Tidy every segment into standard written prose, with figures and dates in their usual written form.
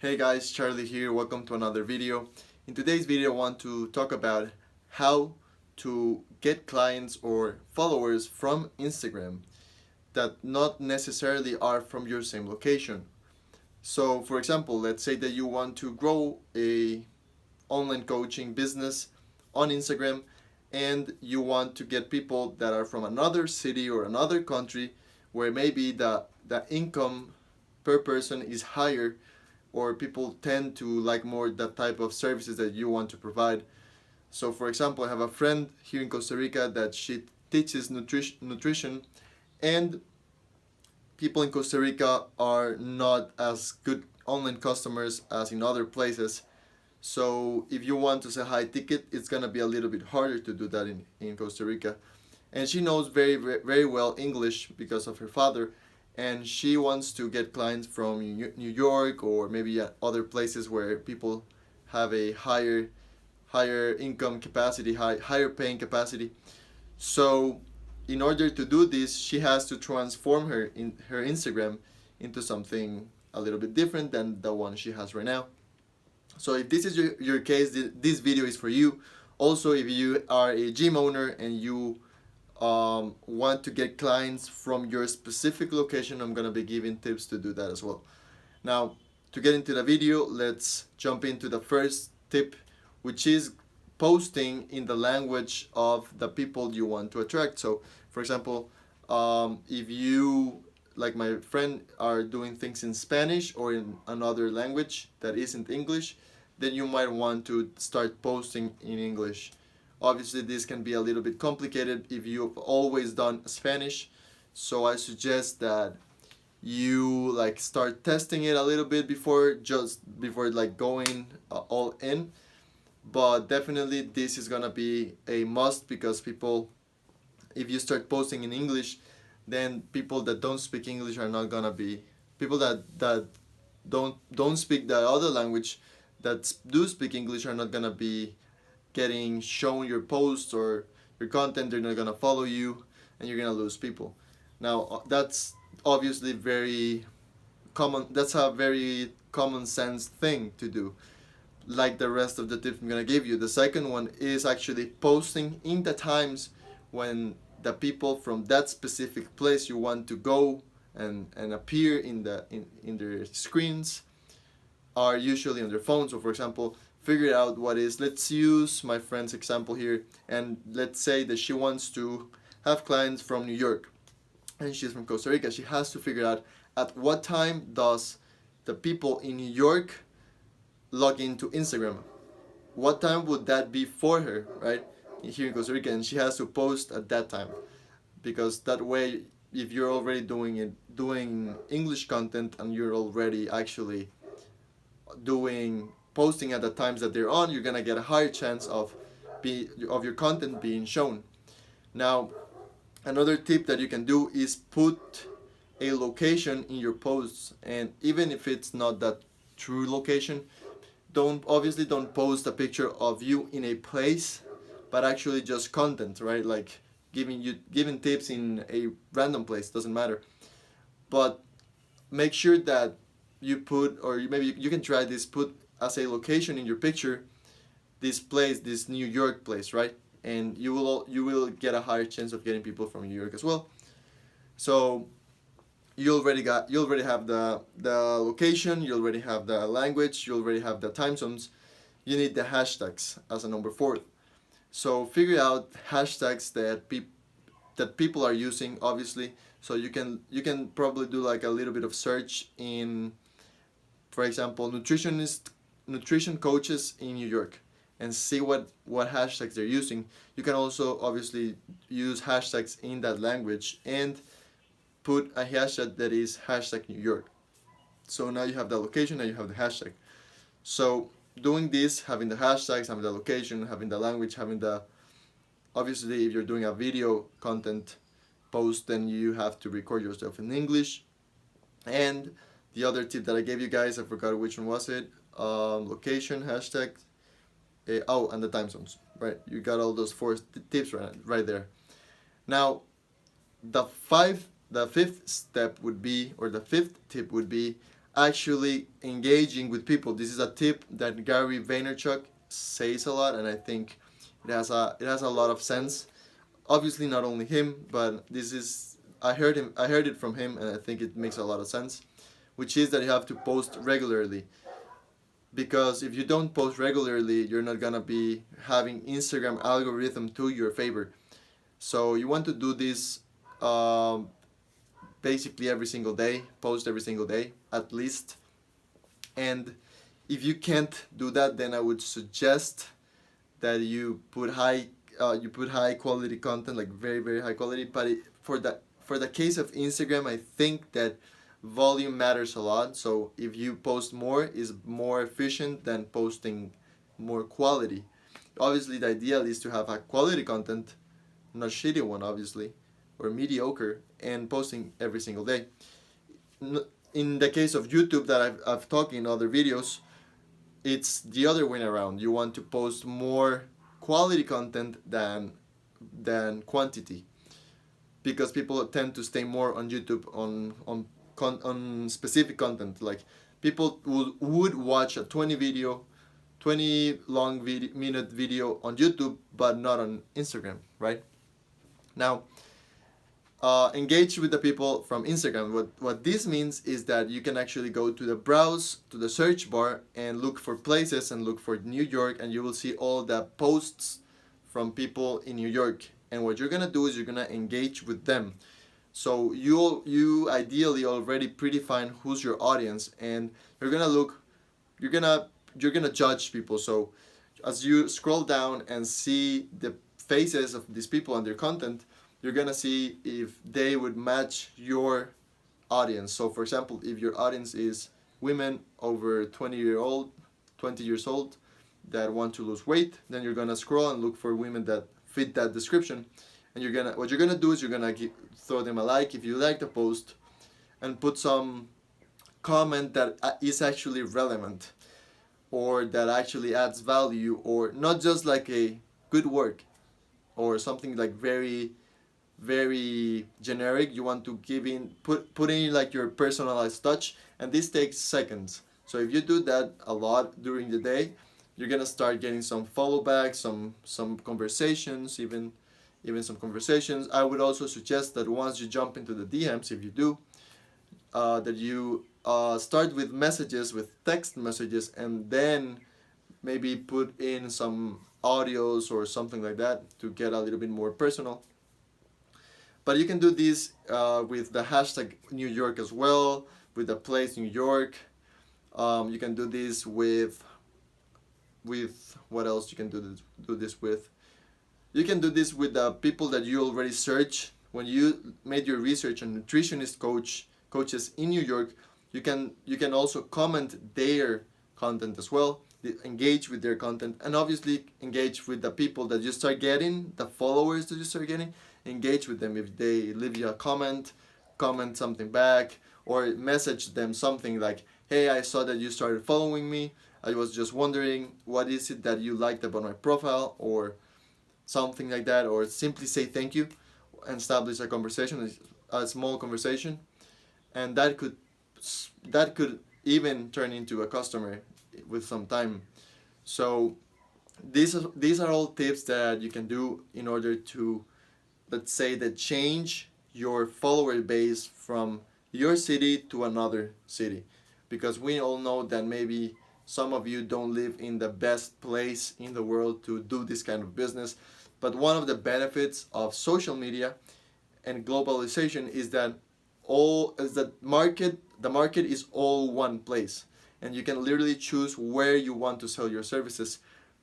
Hey guys, Charlie here. Welcome to another video. In today's video, I want to talk about how to get clients or followers from Instagram that not necessarily are from your same location. So, for example, let's say that you want to grow a online coaching business on Instagram and you want to get people that are from another city or another country where maybe the income per person is higher, or people tend to like more that type of services that you want to provide. So, for example, I have a friend here in Costa Rica that she teaches nutrition, and people in Costa Rica are not as good online customers as in other places. So, if you want to sell high ticket, it's gonna be a little bit harder to do that in Costa Rica. And she knows very well English because of her father, and she wants to get clients from New York or maybe other places where people have a higher income capacity, higher paying capacity. So in order to do this, she has to transform her Instagram into something a little bit different than the one she has right now. So if this is your case, this video is for you. Also, if you are a gym owner and you want to get clients from your specific location, I'm gonna be giving tips to do that as well. Now, to get into the video, let's jump into the first tip, which is posting in the language of the people you want to attract. So, for example, if you, like my friend, are doing things in Spanish or in another language that isn't English, then you might want to start posting in English. Obviously, this can be a little bit complicated if you've always done Spanish, so I suggest that you like start testing it a little bit before like going all in. But definitely this is gonna be a must, because people, if you start posting in English, then people that don't speak English are not gonna be people that don't speak the other language that do speak English are not gonna be getting shown your posts or your content. They're not gonna follow you, and you're gonna lose people. Now that's obviously very common. That's a very common sense thing to do. Like the rest of the tips I'm gonna give you. The second one is actually posting in the times when the people from that specific place you want to go and appear in their screens are usually on their phone. So, for example, figure out what is. Let's use my friend's example here, and let's say that she wants to have clients from New York, and she's from Costa Rica. She has to figure out at what time does the people in New York log into Instagram. What time would that be for her, right? Here in Costa Rica, and she has to post at that time, because that way, if you're already doing English content and you're already actually doing posting at the times that they're on, you're gonna get a higher chance of your content being shown. Now, another tip that you can do is put a location in your posts, and even if it's not that true location, don't post a picture of you in a place, but actually just content, right? Like giving tips in a random place, doesn't matter. But make sure that you put, or maybe you can try this, put as a location in your picture this place, this New York place, right? And you will get a higher chance of getting people from New York as well. So you already have the location, you already have the language, you already have the time zones. You need the hashtags as a number four. So figure out hashtags that people are using, obviously. So you can probably do like a little bit of search in, for example, nutrition coaches in New York, and see what hashtags they're using. You can also obviously use hashtags in that language and put a hashtag that is hashtag New York. So now you have the location and you have the hashtag. So doing this, having the hashtags, having the location, having the language, having the, obviously if you're doing a video content post, then you have to record yourself in English. And the other tip that I gave you guys, I forgot which one was it. Location, hashtag, and the time zones. Right, you got all those four tips right there. Now, the fifth step would be, or the fifth tip would be, actually engaging with people. This is a tip that Gary Vaynerchuk says a lot, and I think it has a lot of sense. Obviously, not only him, but this is I heard it from him, and I think it makes a lot of sense, which is that you have to post regularly, because if you don't post regularly, you're not gonna be having Instagram algorithm to your favor. So you want to do this um, basically every single day, post every single day at least. And if you can't do that, then I would suggest that you put high quality content, like very very high quality. But for the case of Instagram, I think that volume matters a lot. So if you post more, is more efficient than posting more quality. Obviously, the ideal is to have a quality content, not shitty one, obviously, or mediocre, and posting every single day. In the case of YouTube that I've talked in other videos, it's the other way around. You want to post more quality content than quantity, because people tend to stay more on YouTube on specific content. Like people would watch a 20 long minute video on YouTube, but not on Instagram, right? Now, engage with the people from Instagram. What this means is that you can actually go to the browse, to the search bar, and look for places and look for New York, and you will see all the posts from people in New York. And what you're gonna do is you're gonna engage with them. So you ideally already predefine who's your audience, and you're gonna look, you're gonna you're gonna judge people. So as you scroll down and see the faces of these people and their content, you're gonna see if they would match your audience. So for example, if your audience is women over 20 years old that want to lose weight, then you're gonna scroll and look for women that fit that description. And what you're gonna do is you're gonna throw them a like if you like the post, and put some comment that is actually relevant, or that actually adds value, or not just like a good work or something like very very generic. You want to put in like your personalized touch, and this takes seconds. So if you do that a lot during the day, you're gonna start getting some follow back, some conversations, even some conversations. I would also suggest that once you jump into the DMs, if you do, that you start with messages, with text messages, and then maybe put in some audios or something like that to get a little bit more personal. But you can do this with the hashtag New York as well, with the place New York. You can do this with what else you can do this with? You can do this with the people that you already search. When you made your research on nutritionist coaches in New York, you can also comment their content as well. Engage with their content, and obviously engage with the people that you start getting, the followers that you start getting. Engage with them. If they leave you a comment something back, or message them something like, hey, I saw that you started following me, I was just wondering what is it that you liked about my profile, or something like that. Or simply say thank you and establish a conversation, a small conversation, and that could even turn into a customer with some time. So these are all tips that you can do in order to, let's say, that change your follower base from your city to another city, because we all know that maybe some of you don't live in the best place in the world to do this kind of business. But one of the benefits of social media and globalization is that the market is all one place, and you can literally choose where you want to sell your services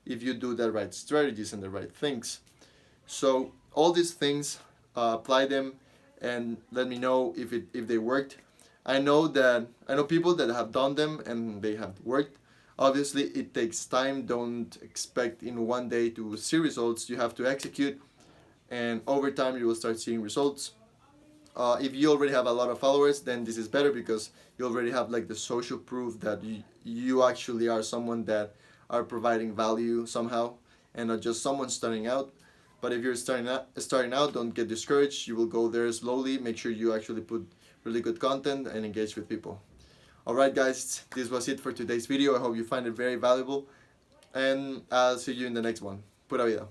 if you do the right strategies and the right things. So all these things, apply them and let me know if they worked. I know people that have done them and they have worked. Obviously, it takes time. Don't expect in one day to see results. You have to execute, and over time you will start seeing results. If you already have a lot of followers, then this is better, because you already have like the social proof that you actually are someone that are providing value somehow, and not just someone starting out. But if you're starting out, don't get discouraged. You will go there slowly. Make sure you actually put really good content and engage with people. Alright guys, this was it for today's video. I hope you find it very valuable, and I'll see you in the next one. Pura vida.